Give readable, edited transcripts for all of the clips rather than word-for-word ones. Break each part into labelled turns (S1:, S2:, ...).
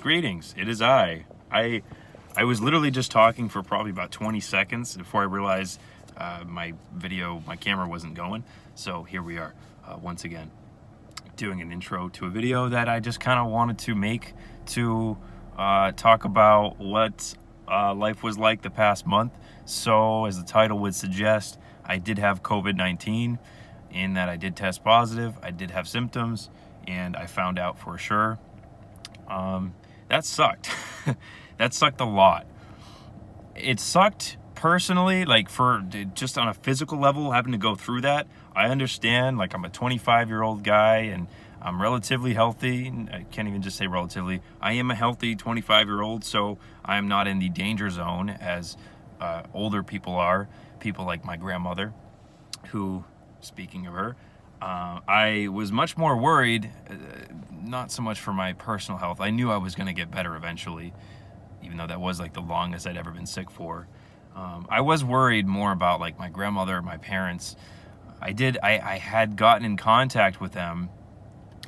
S1: Greetings, it is I. I was literally just talking for probably about 20 seconds before I realized my camera wasn't going. So here we are, once again, doing an intro to a video that I just kind of wanted to make to talk about what life was like the past month. So as the title would suggest, I did have COVID-19 in that I did test positive, I did have symptoms, and I found out for sure. That sucked. That sucked a lot. It sucked personally, like for just on a physical level, having to go through that. I understand, like I'm a 25-year-old guy and I'm relatively healthy. I can't even just say relatively. I am a healthy 25-year-old, so I am not in the danger zone as older people are. People like my grandmother, who, speaking of her, I was much more worried, not so much for my personal health. I knew I was going to get better eventually, even though that was like the longest I'd ever been sick for. I was worried more about like my grandmother, my parents. I had gotten in contact with them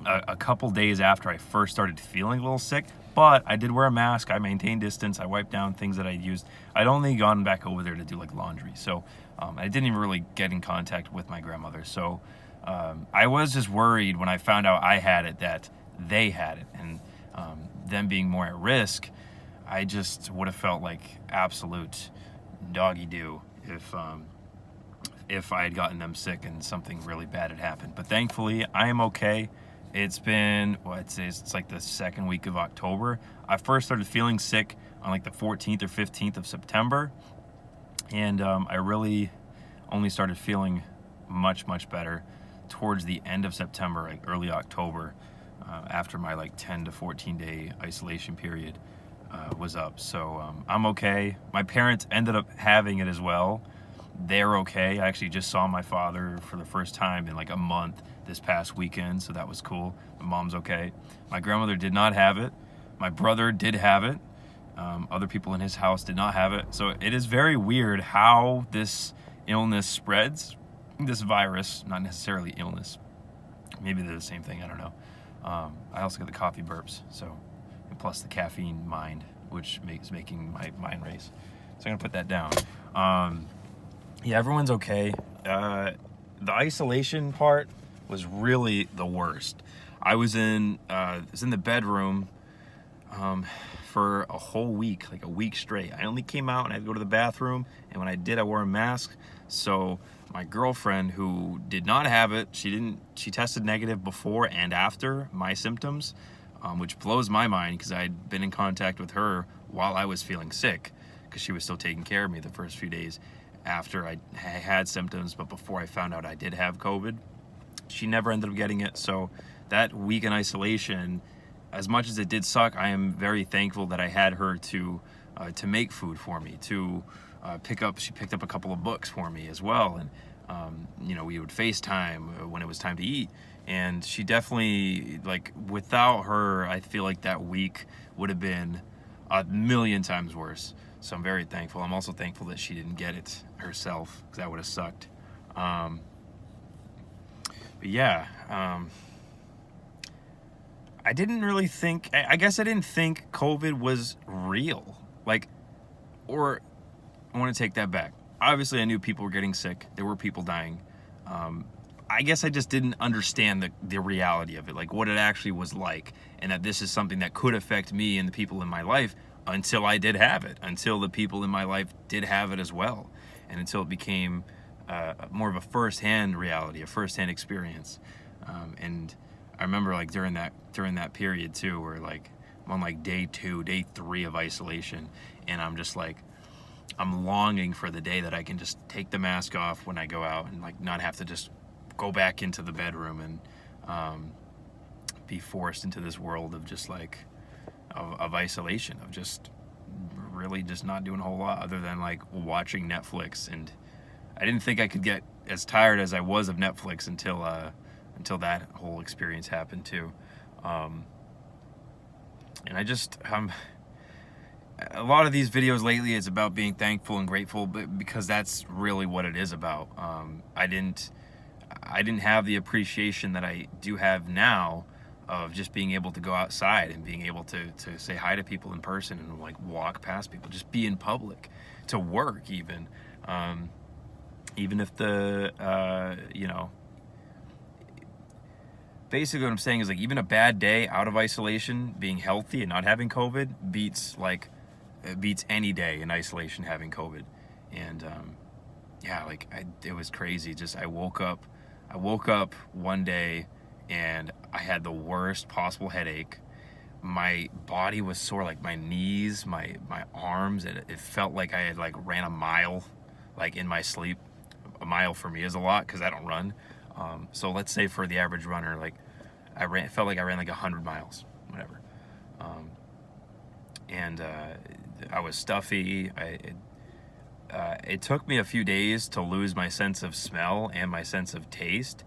S1: a couple days after I first started feeling a little sick, but I did wear a mask. I maintained distance. I wiped down things that I'd used. I'd only gone back over there to do like laundry. So I didn't even really get in contact with my grandmother. So I was just worried when I found out I had it that they had it, and them being more at risk, I just would have felt like absolute doggy doo if I had gotten them sick and something really bad had happened. But thankfully, I am okay. It's been, it's like the second week of October. I first started feeling sick on like the 14th or 15th of September, and I really only started feeling much better towards the end of September, like early October, after my like 10 to 14 day isolation period was up. So I'm okay. My parents ended up having it as well. They're okay. I actually just saw my father for the first time in like a month this past weekend, so that was cool. My mom's okay. My grandmother did not have it. My brother did have it. Other people in his house did not have it. So it is very weird how this illness spreads. This virus, not necessarily illness. Maybe they're the same thing, I don't know. I also got the coffee burps, so, and plus the caffeine mind, which is making my mind race. So I'm gonna put that down. Yeah, everyone's okay. The isolation part was really the worst. I was in the bedroom for a whole week, like a week straight. I only came out and I had to go to the bathroom, and when I did, I wore a mask. So my girlfriend, who did not have it, she tested negative before and after my symptoms, which blows my mind because I'd been in contact with her while I was feeling sick, because she was still taking care of me the first few days after I had symptoms, but before I found out I did have COVID. She never ended up getting it. So that week in isolation, as much as it did suck, I am very thankful that I had her to make food for me, to she picked up a couple of books for me as well. And, we would FaceTime when it was time to eat. And she definitely, like, without her, I feel like that week would have been a million times worse. So I'm very thankful. I'm also thankful that she didn't get it herself, because that would have sucked. But yeah, I didn't really think, I guess I didn't think COVID was real. Or I want to take that back. Obviously, I knew people were getting sick. There were people dying. I guess I just didn't understand the reality of it, like what it actually was like, and that this is something that could affect me and the people in my life until I did have it, until the people in my life did have it as well, and until it became more of a first-hand reality, a first-hand experience. And I remember like during that period too, where like I'm on like day 2, day 3 of isolation, and I'm just like, I'm longing for the day that I can just take the mask off when I go out and like not have to just go back into the bedroom and be forced into this world of just like of isolation, of just really just not doing a whole lot other than like watching Netflix. And I didn't think I could get as tired as I was of Netflix until that whole experience happened too. And I just a lot of these videos lately, it's about being thankful and grateful, but because that's really what it is about. I didn't have the appreciation that I do have now of just being able to go outside and being able to say hi to people in person and like walk past people, just be in public, to work even. Even if basically what I'm saying is like even a bad day out of isolation, being healthy and not having COVID beats any day in isolation having COVID. And it was crazy. Just I woke up one day and I had the worst possible headache. My body was sore, like my knees, my arms, and it felt like I had like ran a mile like in my sleep. A mile for me is a lot because I don't run. So let's say for the average runner, like felt like I ran like 100 miles, whatever. I was stuffy. It took me a few days to lose my sense of smell and my sense of taste.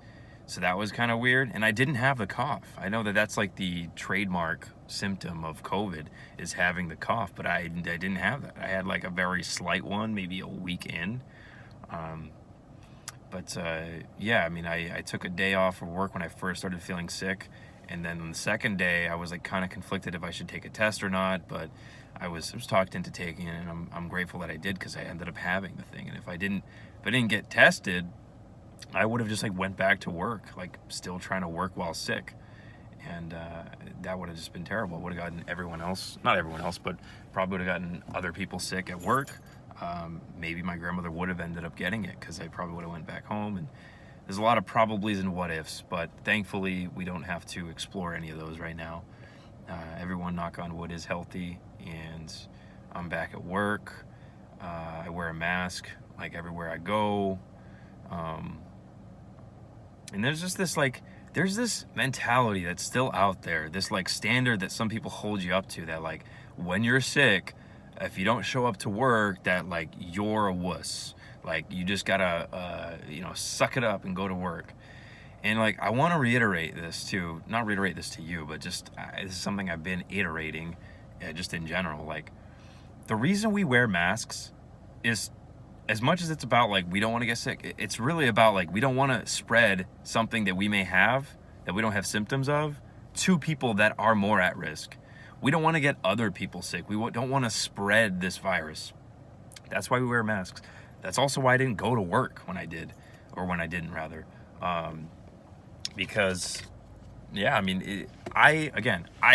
S1: So that was kind of weird. And I didn't have the cough. I know that that's like the trademark symptom of COVID is having the cough, but I didn't have that. I had like a very slight one, maybe a week in. I took a day off of work when I first started feeling sick. And then on the second day, I was like kind of conflicted if I should take a test or not, but I was talked into taking it, and I'm grateful that I did because I ended up having the thing. And if I didn't get tested, I would have just like went back to work, like still trying to work while sick. And that would have just been terrible. Would have gotten not everyone else, but probably would have gotten other people sick at work. Maybe my grandmother would have ended up getting it because I probably would have went back home. And there's a lot of probablys and what ifs, but thankfully we don't have to explore any of those right now. Everyone, knock on wood, is healthy, and I'm back at work. I wear a mask like everywhere I go. And there's just this there's this mentality that's still out there, this like standard that some people hold you up to, that like when you're sick, if you don't show up to work, that like you're a wuss. Like you just gotta, suck it up and go to work. And like I want to reiterate this too, not reiterate this to you, but just this is something I've been iterating, just in general. Like the reason we wear masks is, as much as it's about like we don't want to get sick, it's really about like we don't want to spread something that we may have that we don't have symptoms of to people that are more at risk. We don't want to get other people sick. We don't want to spread this virus. That's why we wear masks. That's also why I didn't go to work when I did, or when I didn't rather, because I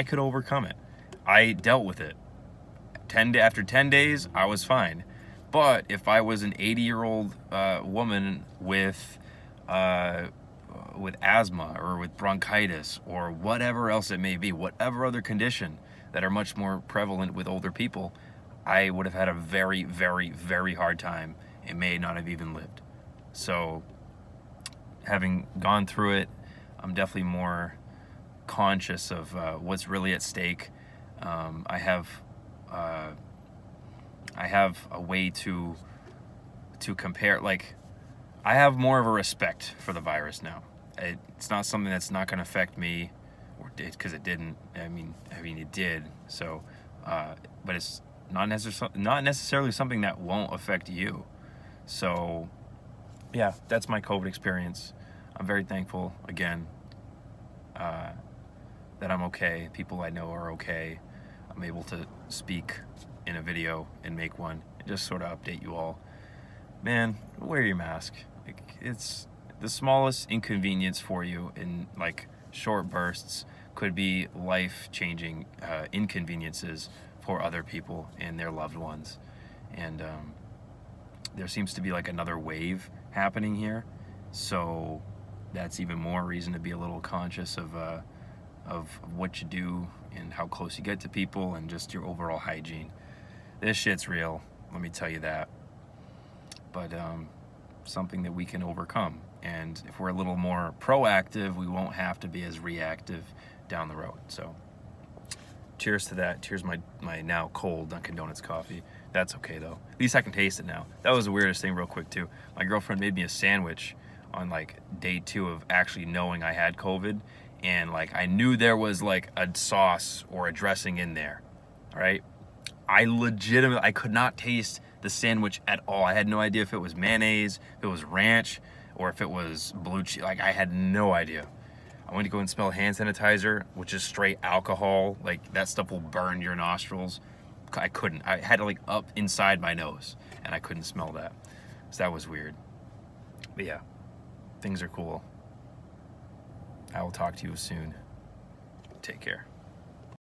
S1: could overcome it. I dealt with it. After 10 days, I was fine. But if I was an 80-year-old woman with asthma or with bronchitis or whatever else it may be, whatever other condition that are much more prevalent with older people, I would have had a very, very, very hard time and may not have even lived. So having gone through it, I'm definitely more conscious of what's really at stake. I have a way to compare. Like, I have more of a respect for the virus now. It's not something that's not going to affect me, or because it didn't. I mean, it did. So, but it's not necessarily something that won't affect you. So, yeah, that's my COVID experience. I'm very thankful again that I'm okay. People I know are okay. I'm able to speak in a video and make one and just sort of update you all. Man, wear your mask. Like, it's the smallest inconvenience for you in like short bursts could be life-changing inconveniences for other people and their loved ones. And there seems to be like another wave happening here, so that's even more reason to be a little conscious of what you do and how close you get to people and just your overall hygiene. This shit's real, let me tell you that. But something that we can overcome. And if we're a little more proactive, we won't have to be as reactive down the road. So cheers to that. Cheers my now cold Dunkin' Donuts coffee. That's okay though. At least I can taste it now. That was the weirdest thing real quick too. My girlfriend made me a sandwich on like day 2 of actually knowing I had COVID. And like I knew there was like a sauce or a dressing in there. All right. I could not taste the sandwich at all. I had no idea if it was mayonnaise, if it was ranch, or if it was blue cheese. Like I had no idea. I went to go and smell hand sanitizer, which is straight alcohol. Like, that stuff will burn your nostrils. I couldn't. I had it like up inside my nose, and I couldn't smell that. So that was weird. But yeah, things are cool. I will talk to you soon. Take care.